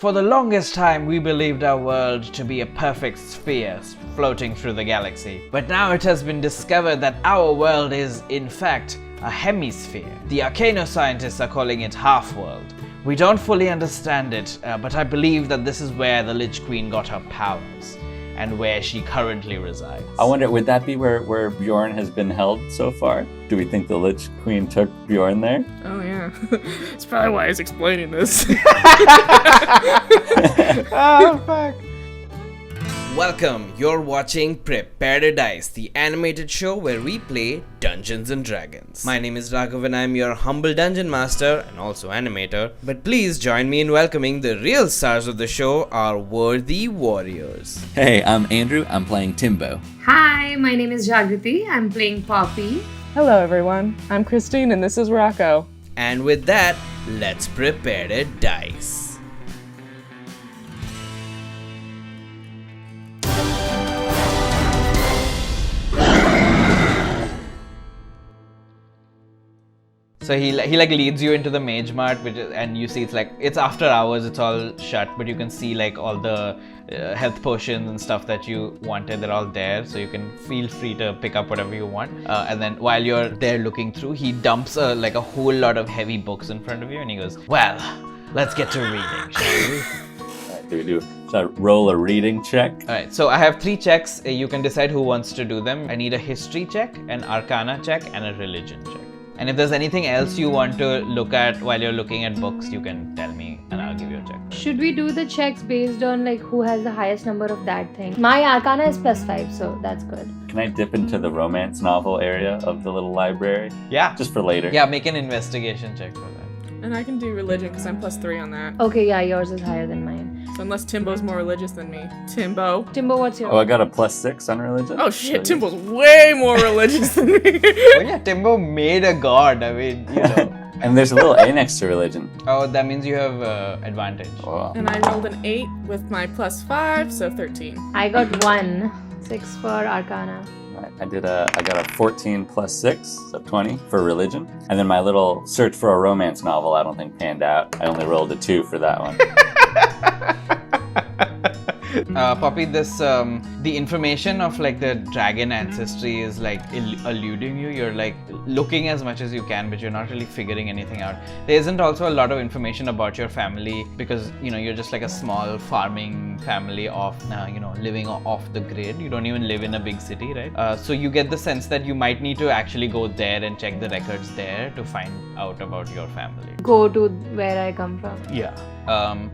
For the longest time, we believed our world to be a perfect sphere floating through the galaxy. But now it has been discovered that our world is, in fact, a hemisphere. The Arcano scientists are calling it half-world. We don't fully understand it, but I believe that this is where the Lich Queen got her powers, and where she currently resides. I wonder, would that be where Bjorn has been held so far? Do we think the Lich Queen took Bjorn there? Oh yeah, that's probably why he's explaining this. Oh, fuck. Welcome, you're watching Prepare to Dice, the animated show where we play Dungeons and Dragons. My name is Raghav and I'm your humble dungeon master and also animator. But please join me in welcoming the real stars of the show, our worthy warriors. Hey, I'm Andrew. I'm playing Timbo. Hi, my name is Jagriti. I'm playing Poppy. Hello everyone, I'm Christine and this is Rocco. And with that, let's prepare to dice. So he like leads you into the Mage Mart, and you see it's after hours, it's all shut, but you can see like all the health potions and stuff that you wanted, they're all there, so you can feel free to pick up whatever you want. And then while you're there looking through, he dumps a whole lot of heavy books in front of you, and he goes, "Well, let's get to reading, shall we?" Should I roll a reading check? Alright, so I have 3 checks. You can decide who wants to do them. I need a history check, an arcana check, and a religion check. And if there's anything else you want to look at while you're looking at books, you can tell me and I'll give you a check. Should we do the checks based on who has the highest number of that thing? My Arcana is +5, so that's good. Can I dip into the romance novel area of the little library? Yeah. Just for later. Yeah, make an investigation check for that. And I can do religion because I'm +3 on that. Okay, yeah, yours is higher than mine. So unless Timbo's more religious than me. Timbo, what's yours? Oh, I got a +6 on religion? oh shit, Timbo's way more religious than me. Well, yeah, Timbo made a god. I mean, you know. And there's a little A next to religion. Oh, that means you have advantage. Wow. And I rolled an 8 with my +5, so 13. I got 1. 6 for Arcana. I got a 14 +6, so 20 for religion. And then my little search for a romance novel I don't think panned out. I only rolled a 2 for that one. Poppy, this the information of the dragon ancestry is eluding you. You're looking as much as you can, but you're not really figuring anything out. There isn't also a lot of information about your family because you're just a small farming family of living off the grid. You don't even live in a big city, right? So you get the sense that you might need to actually go there and check the records there to find out about your family. Go to where I come from. Yeah.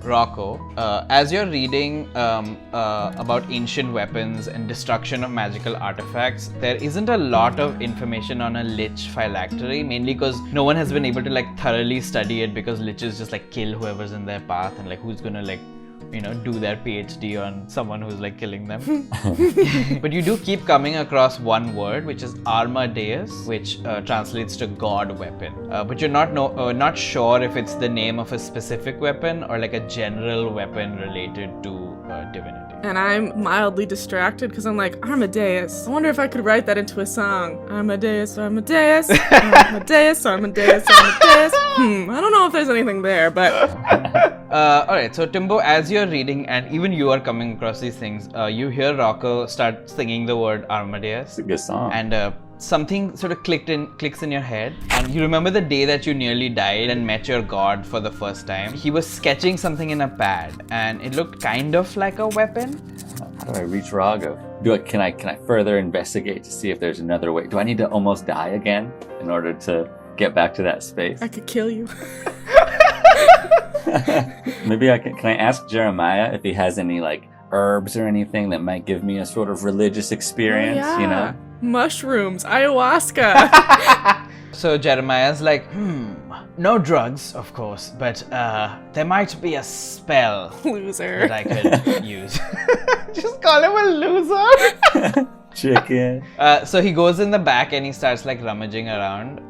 Rocco, as you're reading about ancient weapons and destruction of magical artifacts, there isn't a lot of information on a lich phylactery, mainly because no one has been able to thoroughly study it because liches just kill whoever's in their path, and who's gonna do their PhD on someone who's killing them. But you do keep coming across one word, which is Armadeus, which translates to god weapon. But you're not sure if it's the name of a specific weapon or a general weapon related to divinity. And I'm mildly distracted because I'm like, Armadeus. I wonder if I could write that into a song. Armadeus, Armadeus, Armadeus, Armadeus, Armadeus. I don't know if there's anything there, but... Alright, so Timbo, as you're reading and even you are coming across these things, you hear Rocco start singing the word Armadeus. It's a good song. And something sort of clicks in your head, and you remember the day that you nearly died and met your god for the first time. He was sketching something in a pad and it looked kind of like a weapon. How do I reach Raghav? Can I further investigate to see if there's another way? Do I need to almost die again in order to get back to that space? I could kill you. Maybe can I ask Jeremiah if he has any herbs or anything that might give me a sort of religious experience, Oh, yeah. Mushrooms, ayahuasca. So Jeremiah's no drugs, of course, but there might be a spell Loser. that I could use. Just call him a loser. Chicken. So he goes in the back and he starts rummaging around,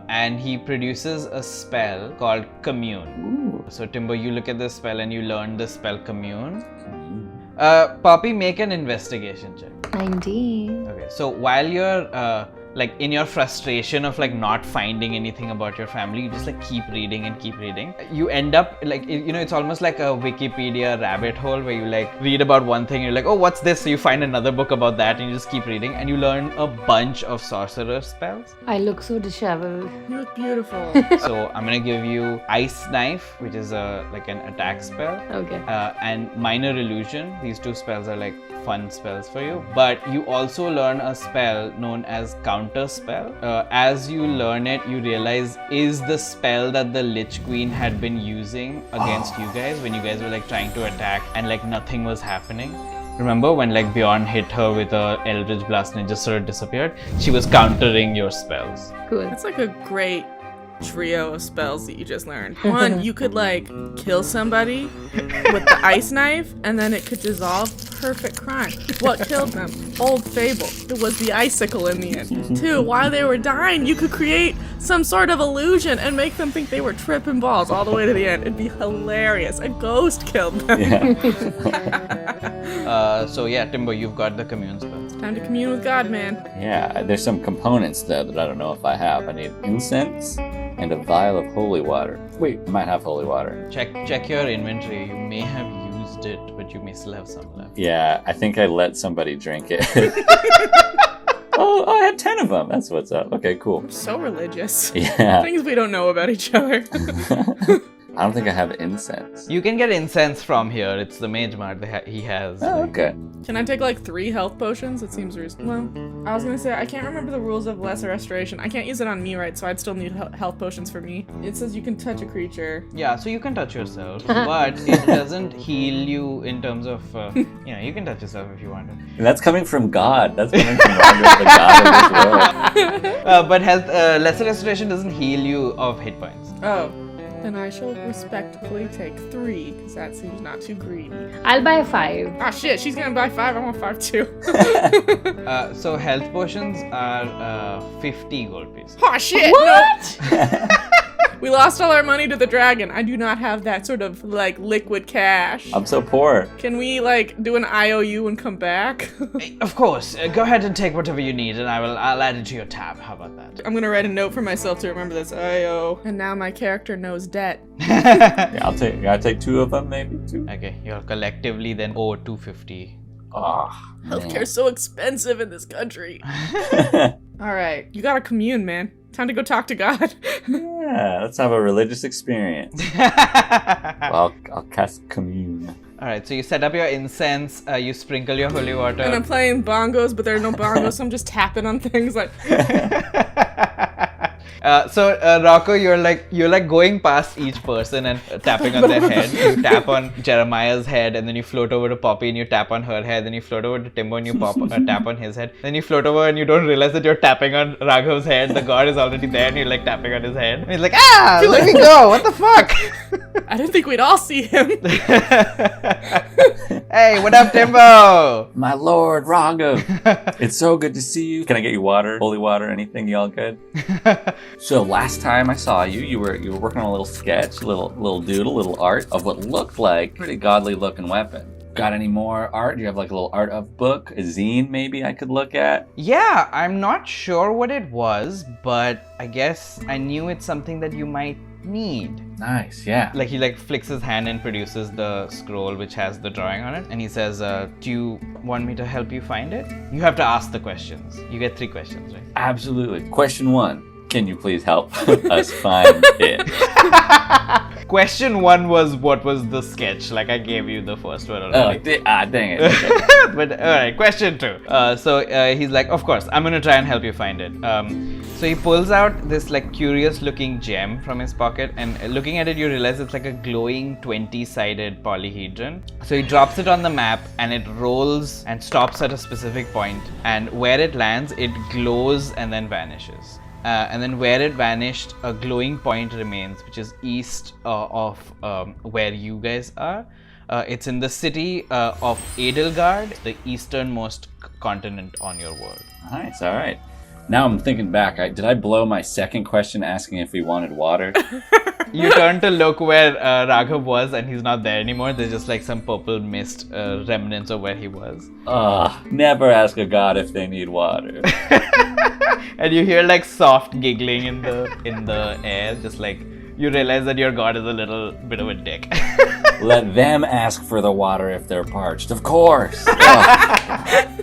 and he produces a spell called Commune. Ooh. So Timbo, you look at the spell and you learn the spell Commune. Poppy, make an investigation check. 19. Okay, so while you're like in your frustration of like not finding anything about your family, you just like keep reading and keep reading. You end up like, you know, it's almost like a Wikipedia rabbit hole where you like read about one thing, you're like, oh, what's this? So you find another book about that and you just keep reading and you learn a bunch of sorcerer spells. I look so disheveled. You look beautiful. So I'm gonna give you Ice Knife, which is like an attack spell. Okay. And Minor Illusion. These two spells are like fun spells for you. But you also learn a spell known as Counter Spell. As you learn it, you realize is the spell that the Lich Queen had been using against you guys when you guys were like trying to attack and like nothing was happening. Remember when like Bjorn hit her with a Eldritch Blast and it just sort of disappeared? She was countering your spells. Cool. That's like a great trio of spells that you just learned. One, you could like kill somebody with the ice knife and then it could dissolve. Perfect crime. What killed them? Old fable. It was the icicle in the end. Two, while they were dying, you could create some sort of illusion and make them think they were tripping balls all the way to the end. It'd be hilarious. A ghost killed them. Yeah. So yeah, Timbo, you've got the commune spell. Time to commune with God, man. Yeah, there's some components though that I don't know if I have. I need incense and a vial of holy water. Wait, I might have holy water. Check your inventory. You may have used it, but you may still have some left. Yeah, I think I let somebody drink it. Oh, I had 10 of them. That's what's up. Okay, cool. So religious. Yeah. Things we don't know about each other. I don't think I have incense. You can get incense from here. It's the mage mart that he has. Oh, okay. Can I take like 3 health potions? It seems reasonable. Well, I was gonna say, I can't remember the rules of lesser restoration. I can't use it on me, right? So I'd still need health potions for me. It says you can touch a creature. Yeah, so you can touch yourself, but it doesn't heal you in terms of, you know, you can touch yourself if you want to. And that's coming from God. That's coming from Raghav, the God of this world. But lesser restoration doesn't heal you of hit points. Oh. Then I shall respectfully take 3, because that seems not too greedy. I'll buy 5. Ah shit, she's gonna buy 5, I want 5 too. So health potions are 50 gold pieces. Oh shit! What? No. We lost all our money to the dragon. I do not have that sort of like liquid cash. I'm so poor. Can we like do an IOU and come back? Of course, go ahead and take whatever you need, and I'll add it to your tab. How about that? I'm gonna write a note for myself to remember this. IO. And now my character knows debt. Yeah, I'll take 2 of them, maybe 2. Okay, you're collectively then owe 250. Oh, Healthcare's so expensive in this country. Alright, you gotta commune, man. Time to go talk to God. Yeah, let's have a religious experience. Well, I'll cast commune. Alright, so you set up your incense, you sprinkle your holy water. And I'm playing bongos, but there are no bongos, so I'm just tapping on things like. So Rocco, you're like going past each person and tapping on their head. You tap on Jeremiah's head, and then you float over to Poppy and you tap on her head. Then you float over to Timbo and you tap on his head. Then you float over and you don't realize that you're tapping on Raghav's head. The god is already there, and you're like tapping on his head. And he's like, let me go! What the fuck? I didn't think we'd all see him. Hey, what up, Timbo? My lord, Raghav. It's so good to see you. Can I get you water? Holy water? Anything? Y'all good? So last time I saw you, you were working on a little sketch, little doodle, little art of what looked like a pretty godly looking weapon. Got any more art? Do you have like a little art of book, a zine maybe I could look at? Yeah, I'm not sure what it was, but I guess I knew it's something that you might need. Nice, yeah. Like he like flicks his hand and produces the scroll which has the drawing on it, and he says, do you want me to help you find it? You have to ask the questions. You get 3 questions, right? Absolutely. Question 1. Can you please help us find it? Question 1 was what was the sketch? Like I gave you the first one already. Oh, dang it. Okay. But alright, question 2. So he's like, of course, I'm gonna try and help you find it. So he pulls out this like curious looking gem from his pocket, and looking at it you realize it's like a glowing 20-sided polyhedron. So he drops it on the map and it rolls and stops at a specific point, and where it lands it glows and then vanishes. And then where it vanished, a glowing point remains, which is east of where you guys are. It's in the city of Edelgard, the easternmost continent on your world. Nice, all right. Now I'm thinking back. Did I blow my second question asking if we wanted water? You turn to look where Raghav was, and he's not there anymore. There's just like some purple mist remnants of where he was. Never ask a god if they need water. And you hear like soft giggling in the air, just like you realize that your god is a little bit of a dick. Let them ask for the water if they're parched. Of course. Ugh.